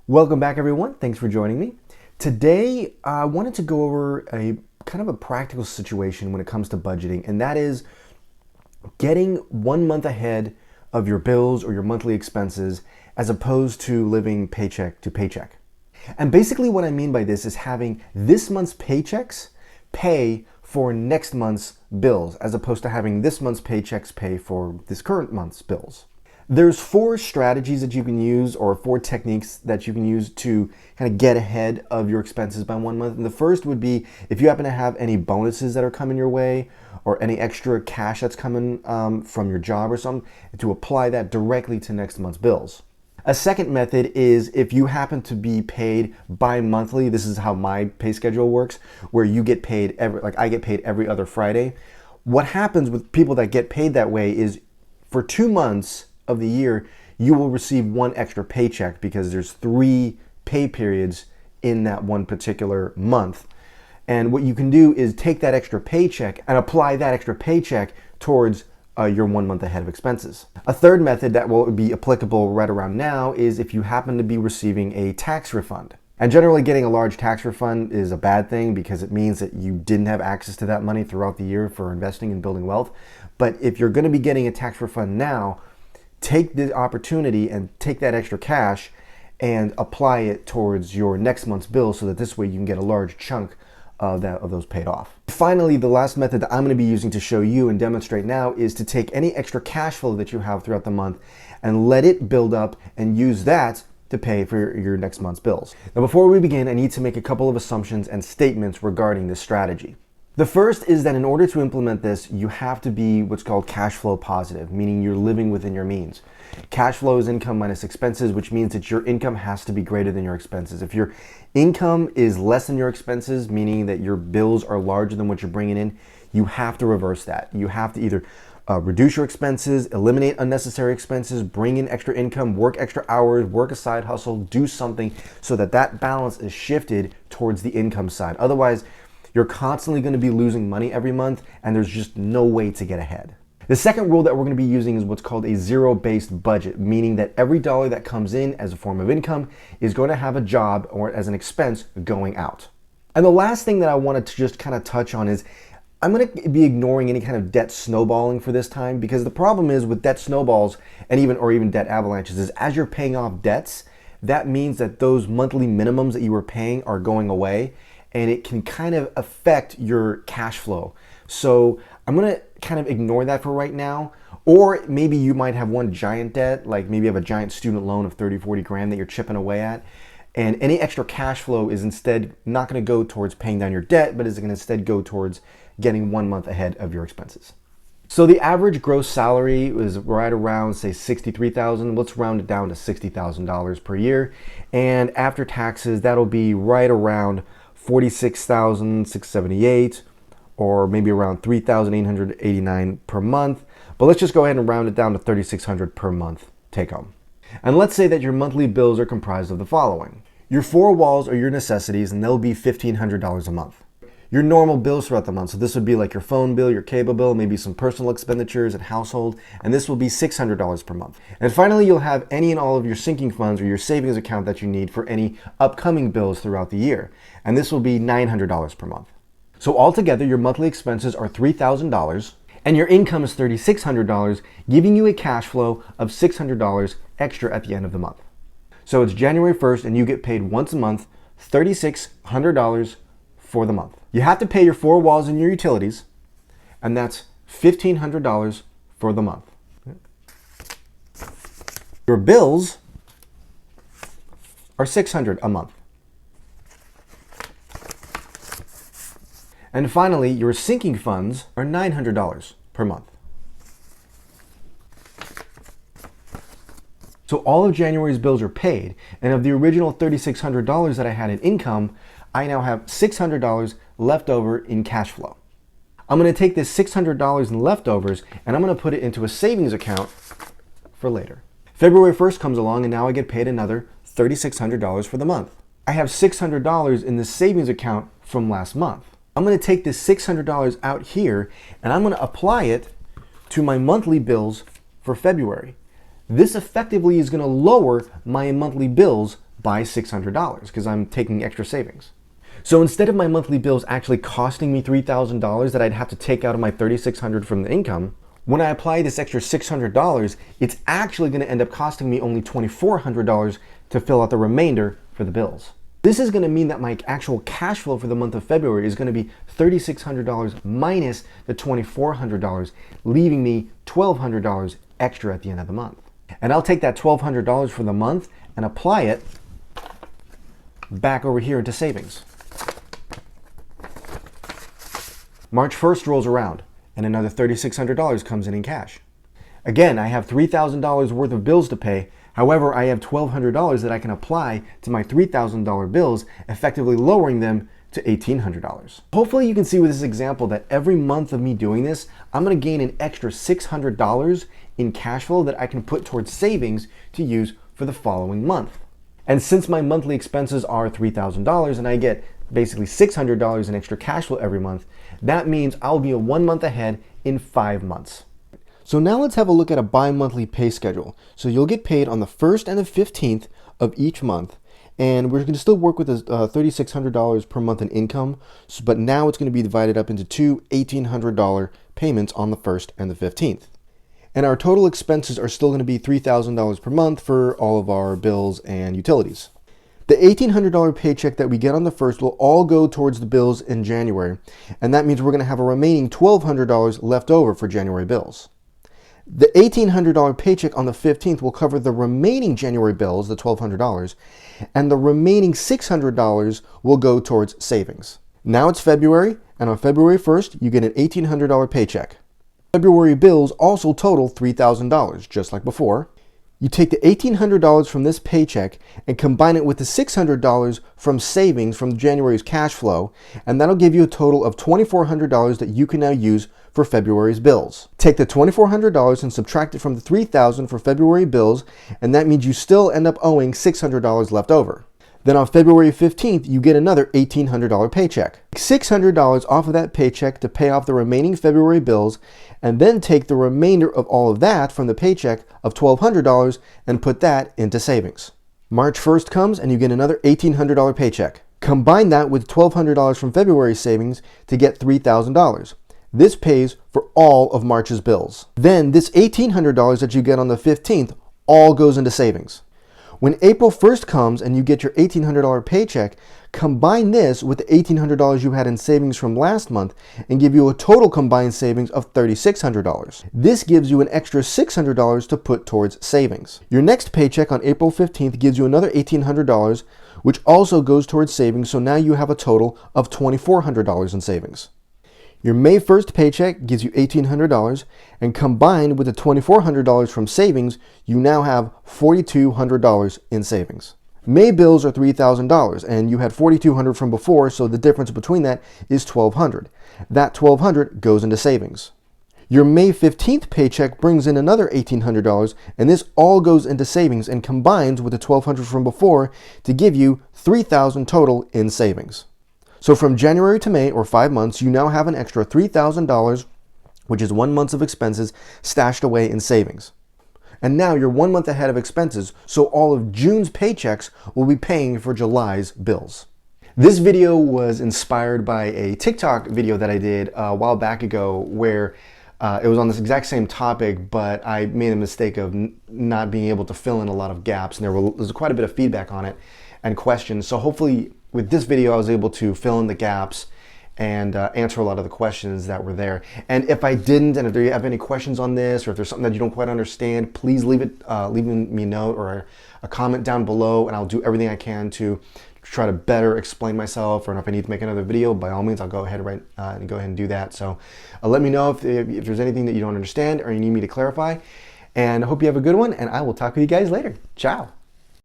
Welcome back, everyone. Thanks for joining me. Today, I wanted to go over a kind of a practical situation when it comes to budgeting, and that is getting 1 month ahead of your bills or your monthly expenses as opposed to living paycheck to paycheck. And basically what I mean by this is having this month's paychecks pay for next month's bills as opposed to having this month's paychecks pay for this current month's bills. There's 4 strategies that you can use, or 4 techniques that you can use to kind of get ahead of your expenses by 1 month. And the first would be if you happen to have any bonuses that are coming your way or any extra cash that's coming from your job or something, to apply that directly to next month's bills. A second method is if you happen to be paid bi-monthly. This is how my pay schedule works, where you get paid I get paid every other Friday. What happens with people that get paid that way is for 2 months of the year, you will receive 1 extra paycheck because there's 3 pay periods in that one particular month. And what you can do is take that extra paycheck and apply that extra paycheck towards your 1 month ahead of expenses. A third method that will be applicable right around now is if you happen to be receiving a tax refund. And generally getting a large tax refund is a bad thing because it means that you didn't have access to that money throughout the year for investing and building wealth. But if you're going to be getting a tax refund now, take the opportunity and take that extra cash and apply it towards your next month's bill so that this way you can get a large chunk of those paid off. Finally, the last method that I'm going to be using to show you and demonstrate now is to take any extra cash flow that you have throughout the month and let it build up and use that to pay for your next month's bills. Now, before we begin, I need to make a couple of assumptions and statements regarding this strategy. The first is that in order to implement this, you have to be what's called cash flow positive, meaning you're living within your means. Cash flow is income minus expenses, which means that your income has to be greater than your expenses. If your income is less than your expenses, meaning that your bills are larger than what you're bringing in, you have to reverse that. You have to either reduce your expenses, eliminate unnecessary expenses, bring in extra income, work extra hours, work a side hustle, do something so that that balance is shifted towards the income side. Otherwise, you're constantly going to be losing money every month, and there's just no way to get ahead. The second rule that we're going to be using is what's called a zero-based budget, meaning that every dollar that comes in as a form of income is going to have a job or as an expense going out. And the last thing that I wanted to just kind of touch on is I'm going to be ignoring any kind of debt snowballing for this time, because the problem is with debt snowballs and even debt avalanches is as you're paying off debts, that means that those monthly minimums that you were paying are going away, and it can kind of affect your cash flow. So I'm gonna kind of ignore that for right now. Or maybe you might have one giant debt, like maybe you have a giant student loan of 30, 40 grand that you're chipping away at. And any extra cash flow is instead not gonna go towards paying down your debt, but is gonna instead go towards getting 1 month ahead of your expenses. So the average gross salary is right around, say, $63,000. Let's round it down to $60,000 per year. And after taxes, that'll be right around $46,678, or maybe around $3,889 per month. But let's just go ahead and round it down to $3,600 per month take home. And let's say that your monthly bills are comprised of the following. Your 4 walls are your necessities, and they'll be $1,500 a month. Your normal bills throughout the month, so this would be like your phone bill, your cable bill, maybe some personal expenditures and household, and this will be $600 per month. And finally, you'll have any and all of your sinking funds or your savings account that you need for any upcoming bills throughout the year, and this will be $900 per month. So altogether, your monthly expenses are $3,000, and your income is $3,600, giving you a cash flow of $600 extra at the end of the month. So it's January 1st, and you get paid once a month, $3,600 for the month. You have to pay your 4 walls and your utilities, and that's $1,500 for the month. Your bills are $600 a month. And finally, your sinking funds are $900 per month. So all of January's bills are paid, and of the original $3,600 that I had in income, I now have $600 left over in cash flow. I'm going to take this $600 in leftovers and I'm going to put it into a savings account for later. February 1st comes along and now I get paid another $3,600 for the month. I have $600 in the savings account from last month. I'm going to take this $600 out here and I'm going to apply it to my monthly bills for February. This effectively is going to lower my monthly bills by $600 because I'm taking extra savings. So instead of my monthly bills actually costing me $3,000 that I'd have to take out of my $3,600 from the income, when I apply this extra $600, it's actually going to end up costing me only $2,400 to fill out the remainder for the bills. This is going to mean that my actual cash flow for the month of February is going to be $3,600 minus the $2,400, leaving me $1,200 extra at the end of the month. And I'll take that $1,200 for the month and apply it back over here into savings. March 1st rolls around and another $3,600 comes in cash. Again, I have $3,000 worth of bills to pay. However, I have $1,200 that I can apply to my $3,000 bills, effectively lowering them to $1,800. Hopefully you can see with this example that every month of me doing this, I'm going to gain an extra $600 in cash flow that I can put towards savings to use for the following month. And since my monthly expenses are $3,000 and I get basically $600 in extra cash flow every month, that means I'll be 1 month ahead in 5 months. So now let's have a look at a bi-monthly pay schedule. So you'll get paid on the 1st and the 15th of each month. And we're going to still work with $3,600 per month in income, but now it's going to be divided up into two $1,800 payments on the 1st and the 15th. And our total expenses are still going to be $3,000 per month for all of our bills and utilities. The $1,800 paycheck that we get on the 1st will all go towards the bills in January, and that means we're going to have a remaining $1,200 left over for January bills. The $1,800 paycheck on the 15th will cover the remaining January bills, the $1,200, and the remaining $600 will go towards savings. Now it's February, and on February 1st, you get an $1,800 paycheck. February bills also total $3,000, just like before. You take the $1,800 from this paycheck and combine it with the $600 from savings from January's cash flow, and that'll give you a total of $2,400 that you can now use for February's bills. Take the $2,400 and subtract it from the $3,000 for February bills, and that means you still end up owing $600 left over. Then on February 15th, you get another $1,800 paycheck. $600 off of that paycheck to pay off the remaining February bills, and then take the remainder of all of that from the paycheck of $1,200 and put that into savings. March 1st comes and you get another $1,800 paycheck. Combine that with $1,200 from February savings to get $3,000. This pays for all of March's bills. Then this $1,800 that you get on the 15th all goes into savings. When April 1st comes and you get your $1,800 paycheck, combine this with the $1,800 you had in savings from last month and give you a total combined savings of $3,600. This gives you an extra $600 to put towards savings. Your next paycheck on April 15th gives you another $1,800, which also goes towards savings, so now you have a total of $2,400 in savings. Your May 1st paycheck gives you $1,800, and combined with the $2,400 from savings, you now have $4,200 in savings. May bills are $3,000, and you had $4,200 from before, so the difference between that is $1,200. That $1,200 goes into savings. Your May 15th paycheck brings in another $1,800, and this all goes into savings and combines with the $1,200 from before to give you $3,000 total in savings. So from January to May, or 5 months, you now have an extra $3,000, which is 1 month of expenses, stashed away in savings. And now you're 1 month ahead of expenses, so all of June's paychecks will be paying for July's bills. This video was inspired by a TikTok video that I did a while back ago where it was on this exact same topic, but I made a mistake of not being able to fill in a lot of gaps, and there was quite a bit of feedback on it and questions. So hopefully with this video, I was able to fill in the gaps and answer a lot of the questions that were there. And if I didn't, and if you have any questions on this, or if there's something that you don't quite understand, please leave me a note or a comment down below, and I'll do everything I can to try to better explain myself. Or if I need to make another video, by all means, I'll go ahead and do that. So let me know if there's anything that you don't understand or you need me to clarify. And I hope you have a good one, and I will talk with you guys later. Ciao.